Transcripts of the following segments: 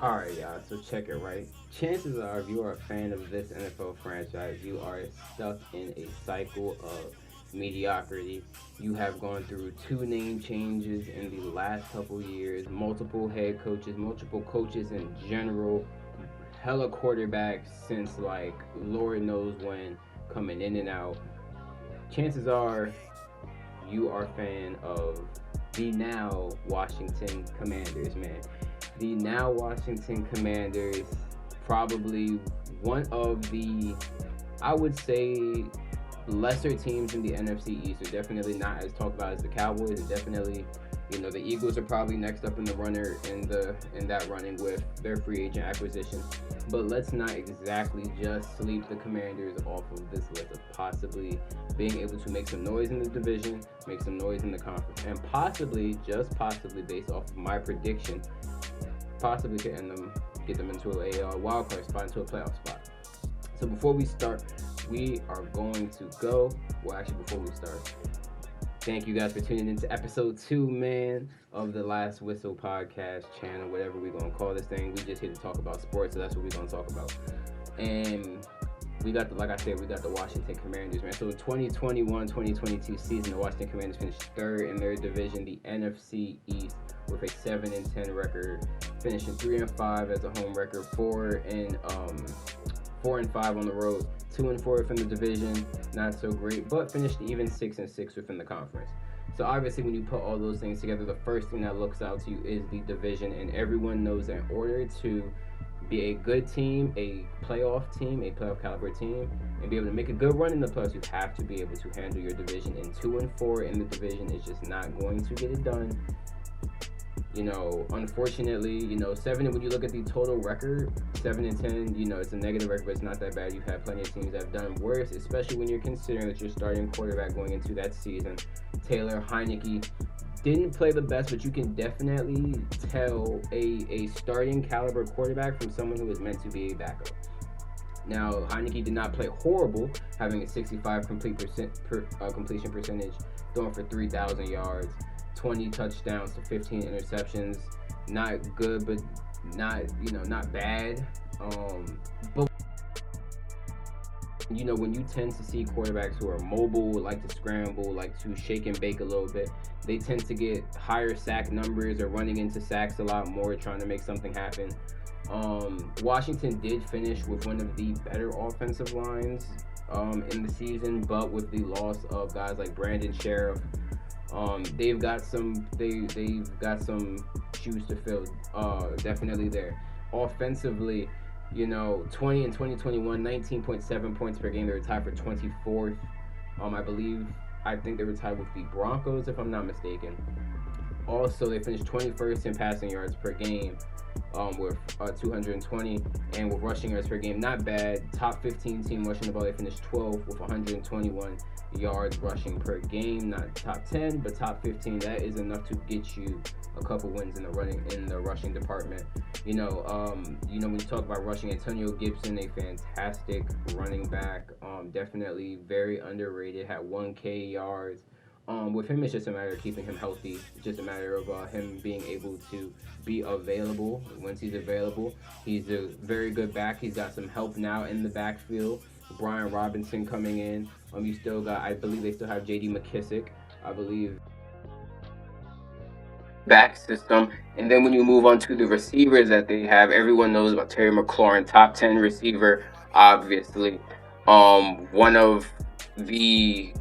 Alright, y'all, so check it right. Chances are, if you are a fan of this NFL franchise, you are stuck in a cycle of mediocrity. You have gone through two name changes in the last couple years, multiple head coaches, multiple coaches in general, hella quarterbacks since like Lord knows when, coming in and out. Chances are you are a fan of the now Washington Commanders, man. The now Washington Commanders, probably one of the, I would say, lesser teams in the NFC East. Are definitely not as talked about as the Cowboys, and definitely, the Eagles are probably next up in the runner in that running with their free agent acquisition. But let's not exactly just sleep the Commanders off of this list of possibly being able to make some noise in the division, make some noise in the conference, and possibly, just possibly, based off of my prediction, possibly get them into a wild card spot, into a playoff spot. So before we start, we are going to go. Well, actually, before we start, thank you guys for tuning into episode 2, man, of the Last Whistle podcast channel, whatever we're going to call this thing. We just here to talk about sports, so that's what we're going to talk about. And we got like I said, we got the Washington Commanders, man. So the 2021-2022 season, the Washington Commanders finished third in their division, the NFC East, with a 7-10 record, finishing 3-5 as a home record, 4-5 on the road, 2-4 within the division, not so great, but finished even 6-6 within the conference. So obviously, when you put all those things together, the first thing that looks out to you is the division, and everyone knows that in order to be a good team, a playoff caliber team, and be able to make a good run in the playoffs, you have to be able to handle your division. And 2-4 in the division is just not going to get it done. Unfortunately, 7. When you look at the total record, 7-10, it's a negative record, but it's not that bad. You've had plenty of teams that have done worse, especially when you're considering that your starting quarterback going into that season, Taylor Heinicke, didn't play the best, but you can definitely tell a starting caliber quarterback from someone who is meant to be a backup. Now, Heinicke did not play horrible, having a 65 completion percentage, throwing for 3,000 yards, 20 touchdowns to 15 interceptions. Not good, but not bad. But when you tend to see quarterbacks who are mobile, like to scramble, like to shake and bake a little bit, they tend to get higher sack numbers or running into sacks a lot more, trying to make something happen. Washington did finish with one of the better offensive lines in the season, but with the loss of guys like Brandon Sheriff, they've got some shoes to fill. Definitely there. Offensively, 20 in 2021, 19.7 points per game. They were tied for 24th. I think they were tied with the Broncos, if I'm not mistaken. Also, they finished 21st in passing yards per game, with 220, and with rushing yards per game, not bad. Top 15 team rushing the ball. They finished 12th with 121 yards rushing per game. Not top 10, but top 15. That is enough to get you a couple wins in the rushing department. When you talk about rushing, Antonio Gibson, a fantastic running back, definitely very underrated, had 1K yards. With him, it's just a matter of keeping him healthy. It's just a matter of him being able to be available. Once he's available, he's a very good back. He's got some help now in the backfield. Brian Robinson coming in. You still got, I believe they still have J.D. McKissick, I believe, back system. And then when you move on to the receivers that they have, everyone knows about Terry McLaurin, top 10 receiver, obviously. One of the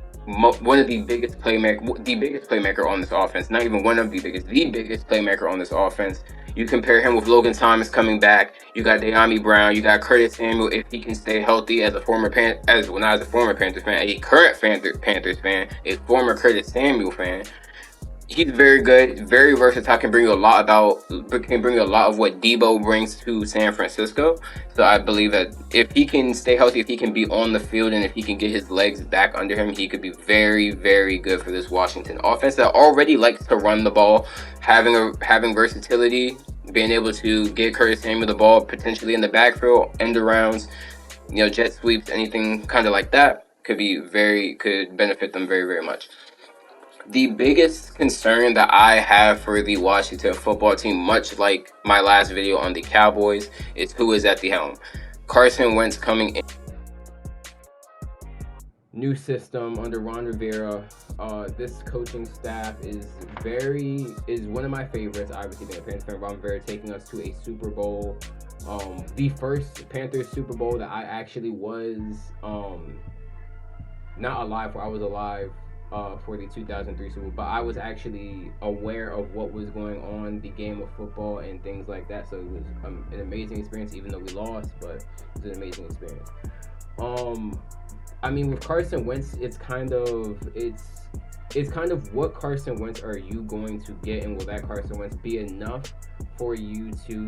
biggest playmaker on this offense. Not even one of the biggest playmaker on this offense. You compare him with Logan Thomas coming back. You got De'Ami Brown. You got Curtis Samuel, if he can stay healthy, as a former Panthers fan, a current Panthers fan, a former Curtis Samuel fan. He's very good, very versatile. Can bring you a lot of what Debo brings to San Francisco. So I believe that if he can stay healthy, if he can be on the field, and if he can get his legs back under him, he could be very, very good for this Washington offense that already likes to run the ball, having versatility, being able to get Curtis Samuel the ball potentially in the backfield, end arounds, jet sweeps, anything kind of like that could benefit them very, very much. The biggest concern that I have for the Washington football team, much like my last video on the Cowboys, is who is at the helm. Carson Wentz coming in. New system under Ron Rivera. This coaching staff is one of my favorites. Obviously, being a Panthers fan, Ron Rivera taking us to a Super Bowl. The first Panthers Super Bowl that I actually was not alive for. I was alive for the 2003 Super Bowl, but I was actually aware of what was going on, the game of football and things like that. So it was an amazing experience, even though we lost, but it was an amazing experience. I mean, with Carson Wentz, it's kind of what Carson Wentz are you going to get, and will that Carson Wentz be enough for you to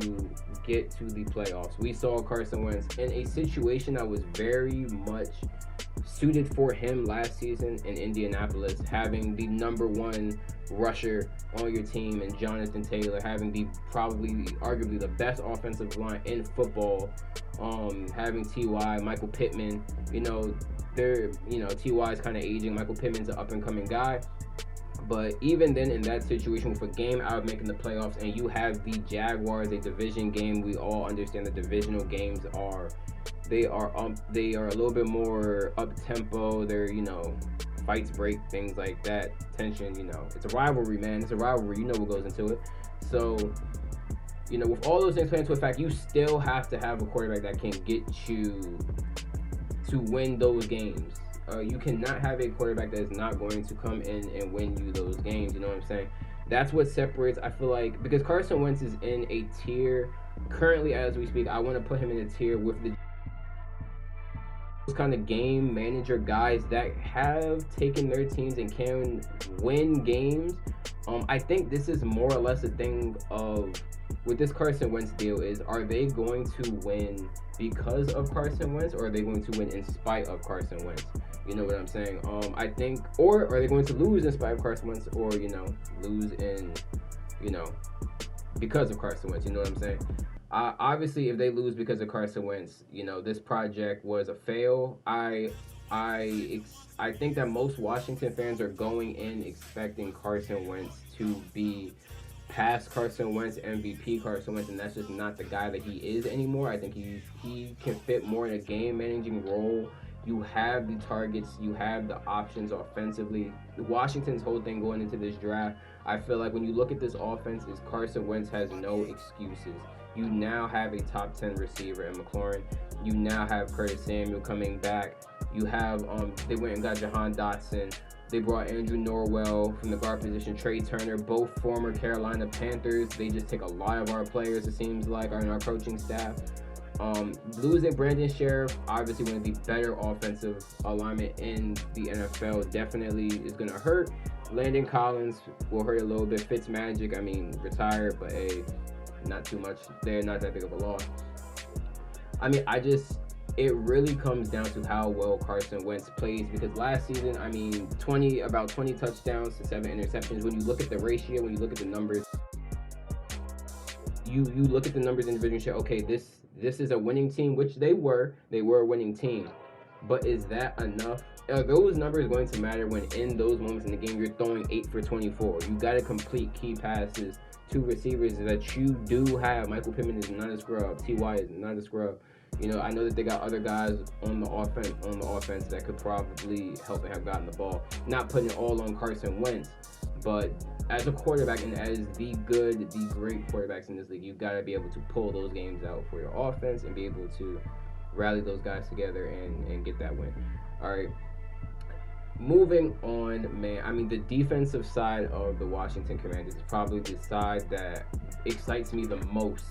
get to the playoffs? We saw Carson Wentz in a situation that was very much suited for him last season in Indianapolis, having the number one rusher on your team and Jonathan Taylor, having the arguably the best offensive line in football, having T.Y., Michael Pittman, T.Y. is kind of aging, Michael Pittman's an up-and-coming guy. But even then, in that situation, with a game out of making the playoffs, and you have the Jaguars, a division game, we all understand the divisional games are a little bit more up-tempo. They're, fights break, things like that, tension, It's a rivalry, man. It's a rivalry. You know what goes into it. So, with all those things playing into effect, you still have to have a quarterback that can get you to win those games. You cannot have a quarterback that is not going to come in and win you those games. You know what I'm saying? That's what separates, I feel like, because Carson Wentz is in a tier currently as we speak. I want to put him in a tier with those kind of game manager guys that have taken their teams and can win games. I think this is more or less a thing of, with this Carson Wentz deal, is, are they going to win because of Carson Wentz, or are they going to win in spite of Carson Wentz? You know what I'm saying? I think, or are they going to lose in spite of Carson Wentz, or, lose in, because of Carson Wentz? You know what I'm saying? Obviously, if they lose because of Carson Wentz, this project was a fail. I think that most Washington fans are going in expecting Carson Wentz to be past Carson Wentz, MVP Carson Wentz, and that's just not the guy that he is anymore. I think he can fit more in a game managing role. You have the targets, you have the options offensively. Washington's whole thing going into this draft, I feel like when you look at this offense, is Carson Wentz has no excuses. You now have a top 10 receiver in McLaurin. You now have Curtis Samuel coming back. You have they went and got Jahan Dotson. They brought Andrew Norwell from the guard position, Trey Turner, both former Carolina Panthers. They just take a lot of our players, it seems like, are in our coaching staff. Losing Brandon Sheriff, obviously one of the better offensive alignment in the NFL, definitely is going to hurt. Landon Collins will hurt a little bit. Fitzmagic, retired, but hey, not too much. They're not that big of a loss. It really comes down to how well Carson Wentz plays, because last season, about 20 touchdowns to 7 interceptions. When you look at the ratio, when you look at the numbers, you look at the numbers individually and say, okay, this is a winning team, which they were a winning team. But is that enough? Are those numbers going to matter when in those moments in the game you're throwing 8 for 24? You got to complete key passes to receivers that you do have. Michael Pittman is not a scrub. T.Y. is not a scrub. I know that they got other guys on the offense that could probably help and have gotten the ball. Not putting it all on Carson Wentz, but as a quarterback and as the great quarterbacks in this league, you've got to be able to pull those games out for your offense and be able to rally those guys together and get that win. All right. Moving on, man. The defensive side of the Washington Commanders is probably the side that excites me the most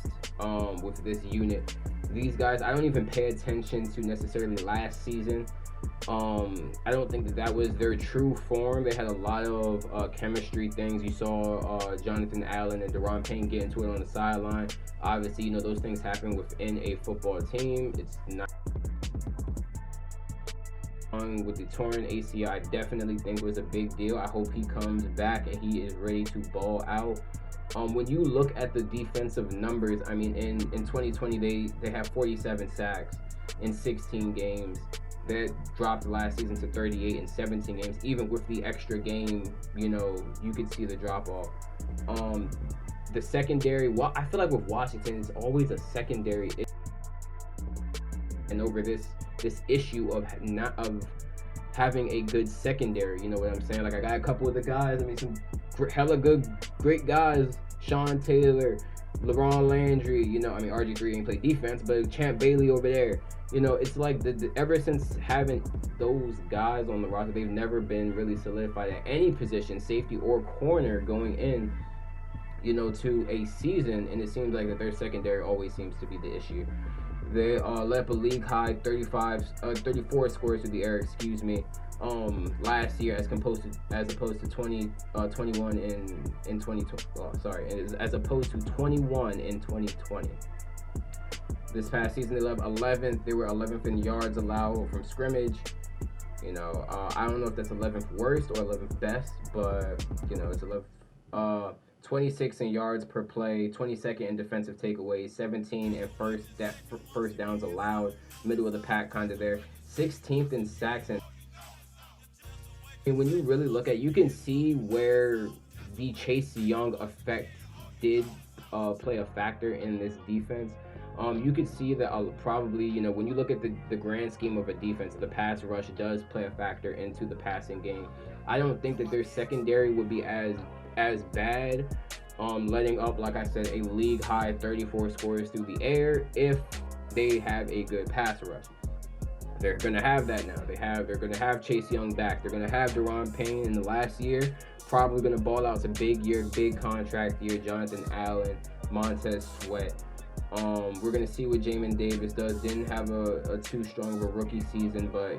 with this unit. These guys, I don't even pay attention to necessarily last season. I don't think that was their true form. They had a lot of chemistry things. You saw Jonathan Allen and Daron Payne get into it on the sideline. Obviously, those things happen within a football team. It's not with the torn ACL. I definitely think it was a big deal. I hope he comes back and he is ready to ball out. When you look at the defensive numbers, in 2020 they have 47 sacks in 16 games. that dropped last season to 38 in 17 games. Even with the extra game, you could see the drop off. The secondary, well, I feel like with Washington, it's always a secondary, and over this issue of having a good secondary. You know what I'm saying? Like, I got a couple of the guys. I mean, some hella great guys. Sean Taylor, LeBron Landry. RG3 ain't play defense, but Champ Bailey over there. It's like ever since having those guys on the roster, they've never been really solidified at any position, safety or corner, going in, to a season. And it seems like that their secondary always seems to be the issue. They let up a league high 34 scores through the air, last year, as opposed to 21 in 2020. As opposed to 21 in 2020. This past season, they left 11th. They were 11th in yards allowed from scrimmage. I don't know if that's 11th worst or 11th best, but it's 11th. 26 in yards per play, 22nd in defensive takeaways, 17 in first downs allowed, middle of the pack kind of there, 16th in sacks. And when you really look at, you can see where the Chase Young effect did play a factor in this defense. You could see that probably, when you look at the grand scheme of a defense, the pass rush does play a factor into the passing game. I don't think that their secondary would be as bad, letting up, like I said, a league high 34 scores through the air if they have a good pass rush. They're gonna have that now. They're gonna have Chase Young back. They're gonna have Daron Payne in the last year, probably gonna ball out. It's a big year, big contract year. Jonathan Allen, Montez Sweat. We're gonna see what Jamin Davis does. Didn't have a too strong of a rookie season, but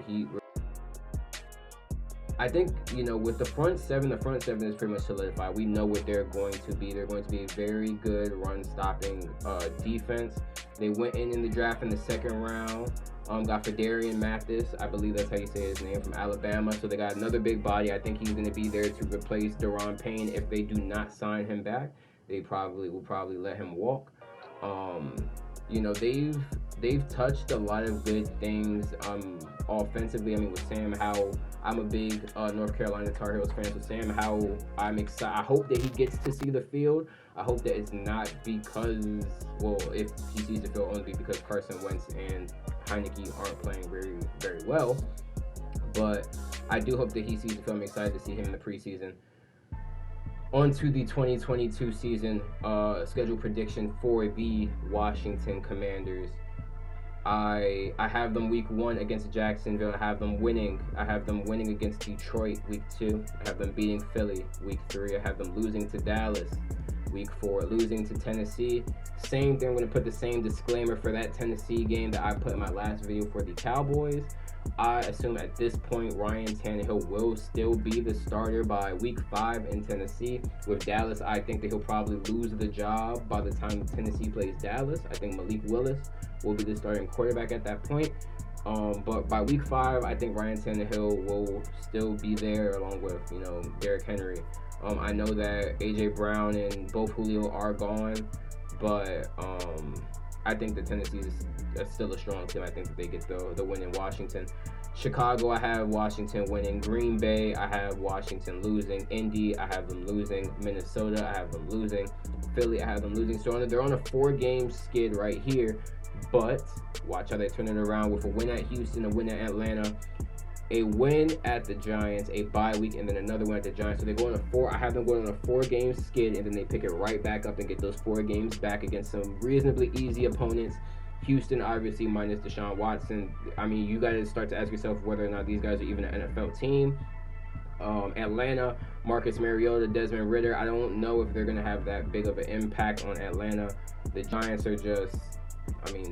I think, with the front seven is pretty much solidified. We know what they're going to be. They're going to be a very good run-stopping defense. They went in the draft in the second round. Got Darius Mathis, I believe that's how you say his name, from Alabama. So they got another big body. I think he's going to be there to replace Daron Payne. If they do not sign him back, they will probably let him walk. They've touched a lot of good things offensively. I mean, with Sam Howell, I'm a big North Carolina Tar Heels fan. So Sam Howell, I'm excited. I hope that he gets to see the field. I hope that it's not because, if he sees the field, only because Carson Wentz and Heineke aren't playing very, very well. But I do hope that he sees the field. I'm excited to see him in the preseason. On to the 2022 season schedule prediction for the Washington Commanders. I have them week 1 against Jacksonville. I have them winning against Detroit week 2. I have them beating Philly week 3. I have them losing to Dallas week 4, losing to Tennessee. Same thing, I'm going to put the same disclaimer for that Tennessee game that I put in my last video for the Cowboys. I assume at this point Ryan Tannehill will still be the starter by week 5 in Tennessee. With Dallas, I think that he'll probably lose the job by the time Tennessee plays Dallas. I think Malik Willis will be the starting quarterback at that point. But by week 5, I think Ryan Tannehill will still be there along with, Derrick Henry. I know that A.J. Brown and both Julio are gone, but I think that Tennessee is still a strong team. I think that they get the win in Washington. Chicago, I have Washington winning. Green Bay, I have Washington losing. Indy, I have them losing. Minnesota, I have them losing. Philly, I have them losing. So they're on a 4-game skid right here. But watch how they turn it around with a win at Houston, a win at Atlanta, a win at the Giants, a bye week, and then another win at the Giants. So they go on I have them going on a 4-game skid, and then they pick it right back up and get those 4 games back against some reasonably easy opponents. Houston, obviously, minus Deshaun Watson. I mean, you got to start to ask yourself whether or not these guys are even an NFL team. Atlanta, Marcus Mariota, Desmond Ridder. I don't know if they're going to have that big of an impact on Atlanta. The Giants are just,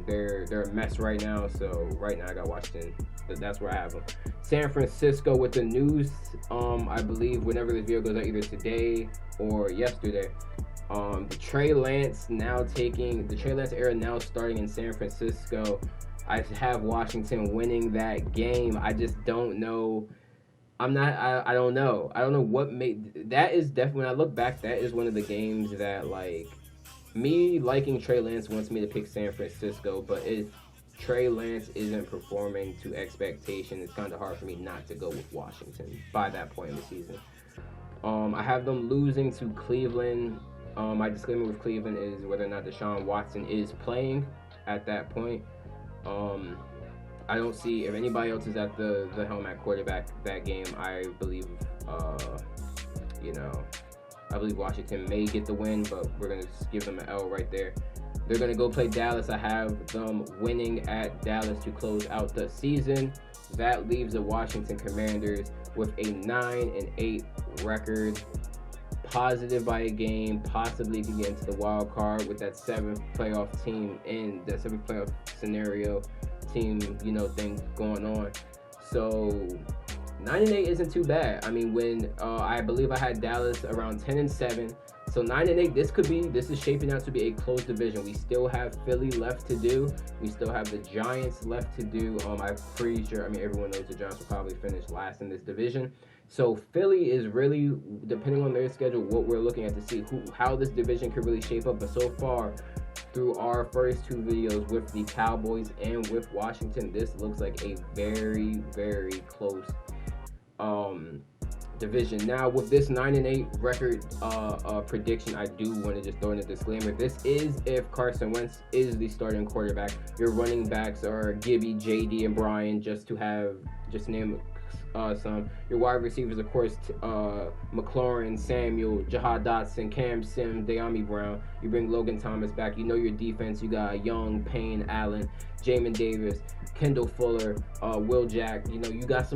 they're a mess right now. So right now I got Washington. That's where I have them. San Francisco with the news, I believe whenever this video goes out, either today or yesterday. The Trey Lance era now starting in San Francisco. I have Washington winning that game. I just don't know. I don't know. I don't know what made that. Is definitely, when I look back, that is one of the games that, like, me liking Trey Lance wants me to pick San Francisco, but Trey Lance isn't performing to expectation, it's kind of hard for me not to go with Washington by that point in the season. I have them losing to Cleveland. My disclaimer with Cleveland is whether or not Deshaun Watson is playing at that point. I don't see if anybody else is at the helm at quarterback that game. I believe, I believe Washington may get the win, but we're gonna just give them an L right there. They're gonna go play Dallas. I have them winning at Dallas to close out the season. That leaves the Washington Commanders with a 9-8 record, positive by a game, possibly can get into the wild card with that 7th playoff team in the 7th playoff scenario team, thing going on. So 9-8 isn't too bad. I mean, when I believe I had Dallas around 10-7. So 9-8, this is shaping out to be a close division. We still have Philly left to do. We still have the Giants left to do. I'm pretty sure, everyone knows the Giants will probably finish last in this division. So Philly is really, depending on their schedule, what we're looking at to see how this division could really shape up. But so far, through our first 2 videos with the Cowboys and with Washington, this looks like a very, very close division. Now, with this 9-8 record prediction, I do want to just throw in a disclaimer. This is if Carson Wentz is the starting quarterback. Your running backs are Gibby, JD, and Brian, just to name some. Your wide receivers, of course, McLaurin, Samuel, Jahad Dotson, Cam Sim, De'Ami Brown. You bring Logan Thomas back. You know your defense. You got Young, Payne, Allen, Jamin Davis, Kendall Fuller, Will Jack. You got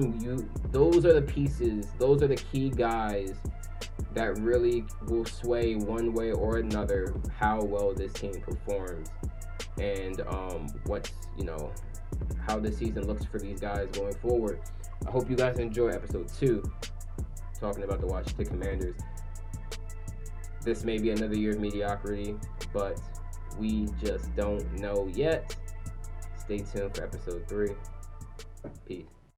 those are the pieces. Those are the key guys that really will sway one way or another how well this team performs and how this season looks for these guys going forward. I hope you guys enjoy episode 2, talking about the Washington Commanders. This may be another year of mediocrity, but we just don't know yet. Stay tuned for episode 3. Peace.